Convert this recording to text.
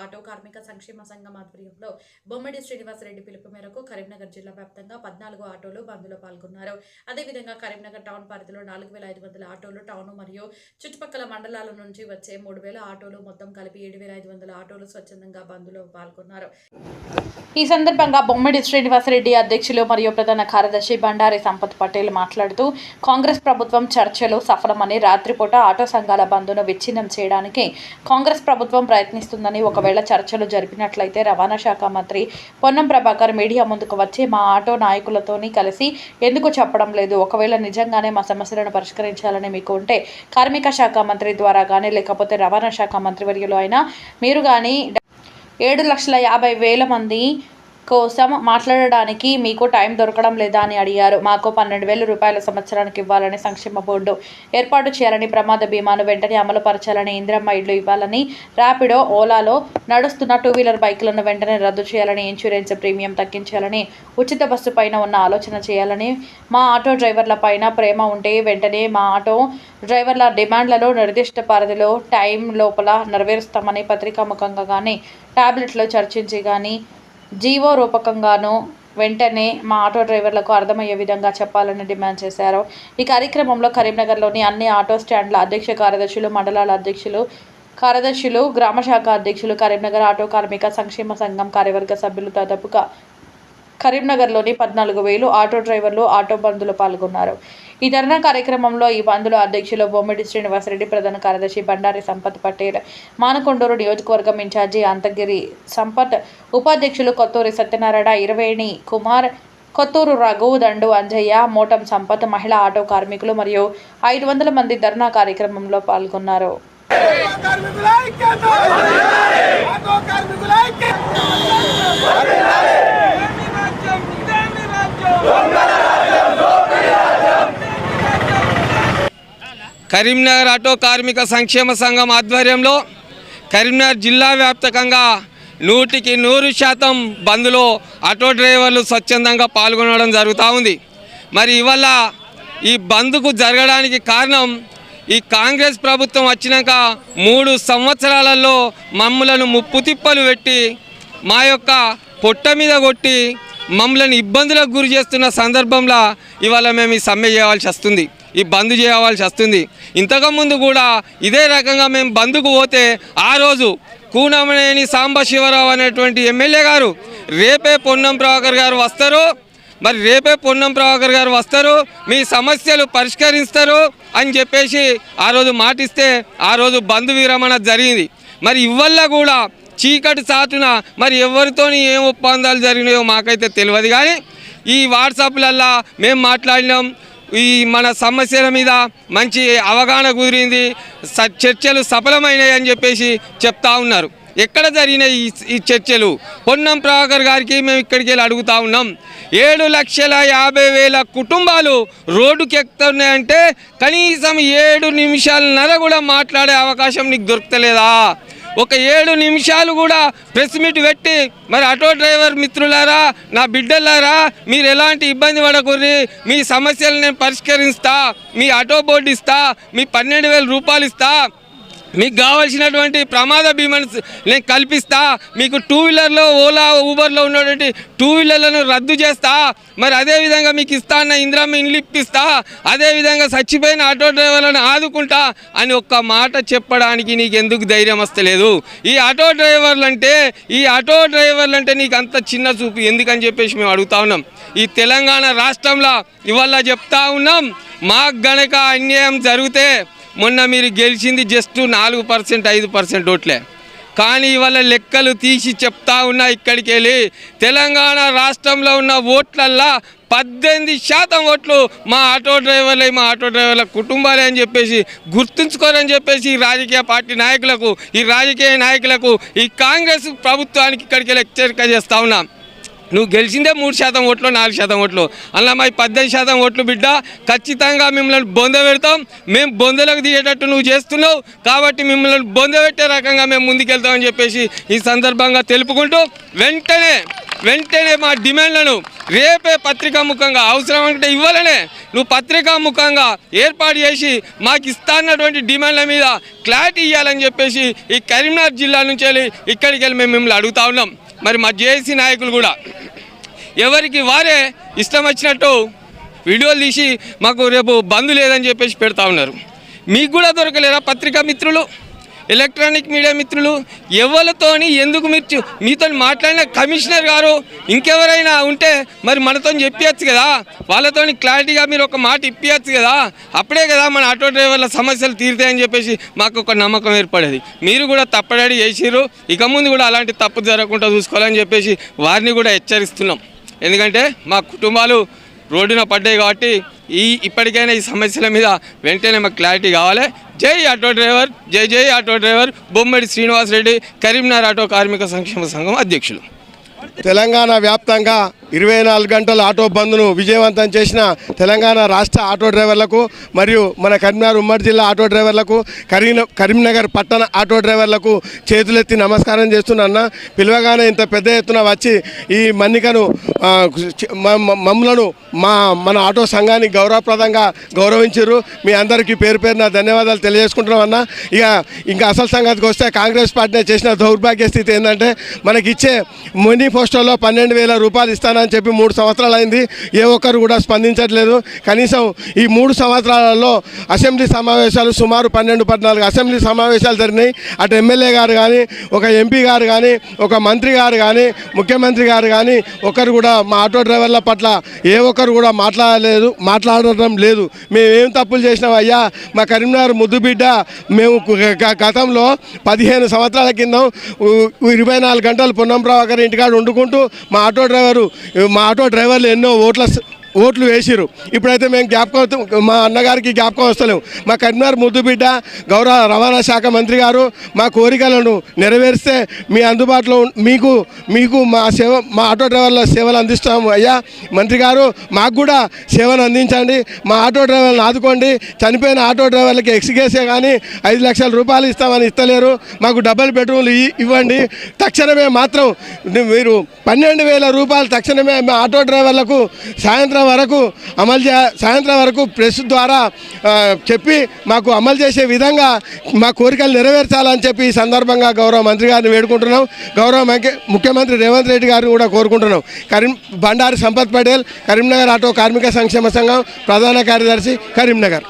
Auto కార్మిక సంక్షేమ సంఘం ఆధ్వర్యంలో బొమ్మడి శ్రీనివాసరెడ్డి పిలుపు మేరకు కరీంనగర్ జిల్లా వ్యాప్తంగా 14 ఆటోలు బంద్లో పాల్గొన్నారు. అదేవిధంగా కరీంనగర్ టౌన్ పరిధిలో 4500 ఆటోలు, టౌన్ మరియు చుట్టుపక్కల మండలాల నుంచి వచ్చే 3000 ఆటోలు, మొత్తం కలిపి 7500 ఆటోలు స్వచ్ఛందంగా బంద్లో పాల్గొన్నారు. ఈ సందర్భంగా బొమ్మడి శ్రీనివాసరెడ్డి అధ్యక్షులు మరియు ప్రధాన కార్యదర్శి బండారి సంపత్ పటేల్ మాట్లాడుతూ, కాంగ్రెస్ ప్రభుత్వం చర్చలు సఫలమని, రాత్రిపూట ఆటో సంఘాల బంద్ను విచ్ఛిన్నం చేయడానికి కాంగ్రెస్ ప్రభుత్వం ప్రయత్నిస్తుందని, ఒకవేళ చర్చలు జరిపినట్లయితే రవాణా శాఖ మంత్రి పొన్నం ప్రభాకర్ మీడియా ముందుకు వచ్చి మా ఆటో నాయకులతోని కలిసి ఎందుకు చెప్పడం లేదు, ఒకవేళ నిజంగానే మా సమస్యలను పరిష్కరించాలని మీకు ఉంటే కార్మిక శాఖ మంత్రి ద్వారా కానీ లేకపోతే రవాణా శాఖ మంత్రివర్యులు అయినా మీరు కానీ 7,50,000 మంది కోసం మాట్లాడడానికి మీకు టైం దొరకడం లేదా అని అడిగారు. మాకు 12,000 రూపాయల సంవత్సరానికి ఇవ్వాలని, సంక్షేమ బోర్డు ఏర్పాటు చేయాలని, ప్రమాద బీమాను వెంటనే అమలు పరచాలని, ఇందిరమ్మ ఇళ్లు ఇవ్వాలని, ర్యాపిడో, ఓలాలో నడుస్తున్న 2-వీలర్ బైకులను వెంటనే రద్దు చేయాలని, ఇన్సూరెన్స్ ప్రీమియం తగ్గించాలని, ఉచిత బస్సు పైన ఉన్న ఆలోచన చేయాలని, మా ఆటో డ్రైవర్ల పైన ప్రేమ ఉంటే వెంటనే మా ఆటో డ్రైవర్ల డిమాండ్లలో నిర్దిష్ట పరిధిలో టైం లోపల నెరవేరుస్తామని పత్రికాముఖంగా కానీ టాబ్లెట్లో చర్చించి కానీ జీవో రూపకంగాను వెంటనే మా ఆటో డ్రైవర్లకు అర్థమయ్యే విధంగా చెప్పాలని డిమాండ్ చేశారు. ఈ కార్యక్రమంలో కరీంనగర్లోని అన్ని ఆటో స్టాండ్ల అధ్యక్ష కార్యదర్శులు, మండలాల కార్యదర్శులు, గ్రామ శాఖ అధ్యక్షులు, కరీంనగర్ ఆటో కార్మిక సంక్షేమ సంఘం కార్యవర్గ సభ్యులు, దాదాపుగా కరీంనగర్లోని 14,000 ఆటో డ్రైవర్లు ఆటో బంద్లో పాల్గొన్నారు. ఈ ధర్నా కార్యక్రమంలో ఈ బంద్లో అధ్యక్షులు బొమ్మిడి శ్రీనివాసరెడ్డి, ప్రధాన కార్యదర్శి బండారి సంపత్ పటేల్, మానకొండూరు నియోజకవర్గం ఇన్ఛార్జి అంతగిరి సంపత్, ఉపాధ్యక్షులు కొత్తూరి సత్యనారాయణ, ఇరవేణి కుమార్, కొత్తూరు రఘు, దండు అంజయ్య, మోటం సంపత్, మహిళా ఆటో కార్మికులు మరియు 500 మంది ధర్నా కార్యక్రమంలో పాల్గొన్నారు. కరీంనగర్ ఆటో కార్మిక సంక్షేమ సంఘం ఆధ్వర్యంలో కరీంనగర్ జిల్లా వ్యాప్తంగా 100% బంద్లో ఆటో డ్రైవర్లు స్వచ్ఛందంగా పాల్గొనడం జరుగుతూ ఉంది. మరి ఇవాళ ఈ బంద్కు జరగడానికి కారణం, ఈ కాంగ్రెస్ ప్రభుత్వం వచ్చినాక 3 సంవత్సరాలలో మమ్మలను ముప్పు తిప్పలు పెట్టి మా యొక్క పొట్ట మీద కొట్టి మమ్మల్ని ఇబ్బందులకు గురి చేస్తున్న సందర్భంలో ఇవాళ మేము ఈ సమ్మె చేయవలసి వస్తుంది, ఈ బంద్ చేయవలసి వస్తుంది. ఇంతకుముందు కూడా ఇదే రకంగా మేము బంద్కు పోతే ఆ రోజు కూనమనేని సాంబశివరావు అనేటువంటి ఎమ్మెల్యే గారు రేపే పొన్నం ప్రభాకర్ గారు వస్తారు, మరి రేపే పొన్నం ప్రభాకర్ గారు వస్తారు, మీ సమస్యలు పరిష్కరిస్తారు అని చెప్పేసి ఆ రోజు మాటిస్తే ఆ రోజు బంద్ విరమణ జరిగింది. మరి ఇవల్ల కూడా చీకటి సాటున మరి ఎవరితోని ఏం ఒప్పందాలు జరిగినాయో మాకైతే తెలియదు, కానీ ఈ వాట్సాప్లల్లో మేము మాట్లాడినాం, ఈ మన సమస్యల మీద మంచి అవగాహన కుదిరింది, చర్చలు సఫలమైనాయి అని చెప్పేసి చెప్తా ఉన్నారు. ఎక్కడ జరిగినాయి ఈ చర్చలు? పొన్నం ప్రభాకర్ గారికి మేము ఇక్కడికి వెళ్ళి అడుగుతా ఉన్నాం. 7,50,000 కుటుంబాలు రోడ్డుకి ఎక్కుతున్నాయంటే కనీసం 7 నిమిషాలన్నర కూడా మాట్లాడే అవకాశం నీకు దొరుకుతలేదా? ఒక 7 నిమిషాలు కూడా ప్రెస్ మీట్ పెట్టి మరి ఆటో డ్రైవర్ మిత్రులారా, నా బిడ్డలారా, మీరు ఎలాంటి ఇబ్బంది పడకూరి, మీ సమస్యలు నేను పరిష్కరిస్తా, మీ ఆటో బోర్డు ఇస్తా, మీ 12,000 రూపాయలు ఇస్తా, మీకు కావాల్సినటువంటి ప్రమాద బీమాను నేను కల్పిస్తా, మీకు 2-వీలర్లో ఓలా ఊబర్లో ఉన్నటువంటి 2-వీలర్లను రద్దు చేస్తా, మరి అదేవిధంగా మీకు ఇస్తా అన్న ఇందిరమ్మ ఇండ్లు ఇప్పిస్తా, అదేవిధంగా చచ్చిపోయిన ఆటో డ్రైవర్లను ఆదుకుంటా అని ఒక్క మాట చెప్పడానికి నీకు ఎందుకు ధైర్యం వస్తలేదు? ఈ ఆటో డ్రైవర్లు అంటే నీకు అంత చిన్న చూపు ఎందుకని చెప్పేసి మేము అడుగుతా ఉన్నాం. ఈ తెలంగాణ రాష్ట్రంలో ఇవాళ చెప్తా ఉన్నాం, మాకు గనక అన్యాయం జరిగితే మొన్న మీరు గెలిచింది జస్ట్ 4%, 5% ఓట్లే, కానీ ఇవాళ లెక్కలు తీసి చెప్తా ఉన్నా ఇక్కడికి వెళ్ళి తెలంగాణ రాష్ట్రంలో ఉన్న ఓట్లల్లో 18% ఓట్లు మా ఆటో డ్రైవర్ల కుటుంబాలే అని చెప్పేసి గుర్తుంచుకోరని చెప్పేసి ఈ రాజకీయ పార్టీ నాయకులకు, ఈ రాజకీయ నాయకులకు, ఈ కాంగ్రెస్ ప్రభుత్వానికి ఇక్కడికి వెళ్ళి హెచ్చరిక చేస్తూ ఉన్నాం. నువ్వు గెలిచిందే 3% ఓట్లు, 4% ఓట్లు, అలా మా 18% ఓట్లు బిడ్డ, ఖచ్చితంగా మిమ్మల్ని బొంద పెడతాం. మేము బొందలకు దిగేటట్టు నువ్వు చేస్తున్నావు కాబట్టి మిమ్మల్ని బొంద పెట్టే రకంగా మేము ముందుకెళ్తామని చెప్పేసి ఈ సందర్భంగా తెలుపుకుంటూ వెంటనే మా డిమాండ్లను రేపే పత్రికా ముఖంగా అవసరం అంటే ఇవ్వాలనే నువ్వు పత్రికా ముఖంగా ఏర్పాటు చేసి మాకు ఇస్తాన్నటువంటి డిమాండ్ల మీద క్లారిటీ ఇవ్వాలని చెప్పేసి ఈ కరీంనగర్ జిల్లా నుంచి వెళ్ళి ఇక్కడికి వెళ్ళి మేము మిమ్మల్ని అడుగుతా ఉన్నాం. మరి మా జేఏసీ నాయకులు కూడా ఎవరికి వారే ఇష్టం వచ్చినట్టు వీడియోలు తీసి మాకు రేపు బంద్ లేదని చెప్పేసి పెడతా ఉన్నారు. మీకు కూడా దొరకలేరా పత్రికా మిత్రులు, ఎలక్ట్రానిక్ మీడియా మిత్రులు? ఎవరితోని ఎందుకు మీతో మాట్లాడిన కమిషనర్ గారు ఇంకెవరైనా ఉంటే మరి మనతో చెప్పచ్చు కదా, వాళ్ళతోని క్లారిటీగా మీరు ఒక మాట ఇప్పించచ్చు కదా, అప్పుడే కదా మన ఆటో డ్రైవర్ల సమస్యలు తీరుతాయని చెప్పేసి మాకు ఒక నమ్మకం ఏర్పడేది. మీరు కూడా తప్పడాడి చేసిర్రు, ఇక ముందు కూడా అలాంటి తప్పు జరగకుండా చూసుకోవాలని చెప్పేసి వారిని కూడా హెచ్చరిస్తున్నాం. ఎందుకంటే మా కుటుంబాలు రోడ్డున పడ్డాయి కాబట్టి ఇప్పటికైనా ఈ సమస్యల మీద వెంటనే మాకు క్లారిటీ కావాలి. జై ఆటో డ్రైవర్, జై జై auto driver. Bommadi Srinivas Reddy, Karimnagar auto కార్మిక సంక్షేమ సంఘం అధ్యక్షులు. తెలంగాణ వ్యాప్తంగా 24 గంటల ఆటో బంద్ను విజయవంతం చేసిన తెలంగాణ రాష్ట్ర ఆటో డ్రైవర్లకు మరియు మన కరీంనగర్ ఉమ్మడి జిల్లా ఆటో డ్రైవర్లకు, కరీంనగర్ పట్టణ ఆటో డ్రైవర్లకు చేతులెత్తి నమస్కారం చేస్తున్నా. పిలవగానే ఇంత పెద్ద ఎత్తున వచ్చి ఈ మన్నికను మమ్మలను మన ఆటో సంఘాన్ని గౌరవప్రదంగా గౌరవించారు. మీ అందరికీ పేరు పేరున ధన్యవాదాలు తెలియజేసుకుంటున్నామన్నా. ఇంకా అసలు సంగతికి వస్తే కాంగ్రెస్ పార్టీ చేసిన దౌర్భాగ్య స్థితి ఏంటంటే మనకిచ్చే మేనిఫెస్టోలో 12,000 రూపాయలు ఇస్తానని చెప్పి 3 సంవత్సరాలు అయింది. ఏ ఒక్కరు కూడా స్పందించట్లేదు. కనీసం ఈ 3 సంవత్సరాలలో అసెంబ్లీ సమావేశాలు సుమారు 12-14 అసెంబ్లీ సమావేశాలు జరిగినాయి. అటు ఎమ్మెల్యే గారు కానీ, ఒక ఎంపీ గారు కానీ, ఒక మంత్రి గారు కానీ, ముఖ్యమంత్రి గారు కానీ ఒకరు కూడా మా ఆటో డ్రైవర్ల పట్ల ఏ ఒక్కరు కూడా మాట్లాడటం లేదు. మేము ఏం తప్పులు చేసినాం అయ్యా, మా కరీంనగర్ ముద్దు బిడ్డ, మేము గతంలో 15 సంవత్సరాల కింద 24 గంటలు పొన్నం ప్రభాకర్ ఇంటికాడ వండుకుంటూ మా ఆటో డ్రైవర్లు ఎన్నో ఓట్లు వేసిరు. ఇప్పుడైతే మేము మా అన్నగారికి జ్ఞాపకం వస్తలేము. మా కరీంనగర్ ముద్దు బిడ్డ గౌరవ రవాణా శాఖ మంత్రి గారు మా కోరికలను నెరవేరిస్తే మీ అందుబాటులో మీకు మా ఆటో డ్రైవర్ల సేవలు అందిస్తాము. అయ్యా మంత్రి గారు, మాకు కూడా సేవలు అందించండి, మా ఆటో డ్రైవర్లను ఆదుకోండి. చనిపోయిన ఆటో డ్రైవర్లకి ఎక్స్గ్రేసే కానీ 5 లక్షల రూపాయలు ఇస్తామని ఇస్తలేరు. మాకు డబుల్ బెడ్రూమ్లు ఇవ్వండి. తక్షణమే మాత్రం మీరు 12,000 రూపాయలు తక్షణమే మా ఆటో డ్రైవర్లకు సాయంత్రం వరకు ప్రెస్ ద్వారా చెప్పి మాకు అమలు చేసే విధంగా మా కోరికలు నెరవేర్చాలని చెప్పి ఈ సందర్భంగా గౌరవ మంత్రి గారిని వేడుకుంటున్నాం. గౌరవ ముఖ్యమంత్రి రేవంత్ రెడ్డి గారిని కూడా కోరుకుంటున్నాం. బండారి సంపత్ పటేల్, కరీంనగర్ ఆటో కార్మిక సంక్షేమ సంఘం ప్రధాన కార్యదర్శి, కరీంనగర్.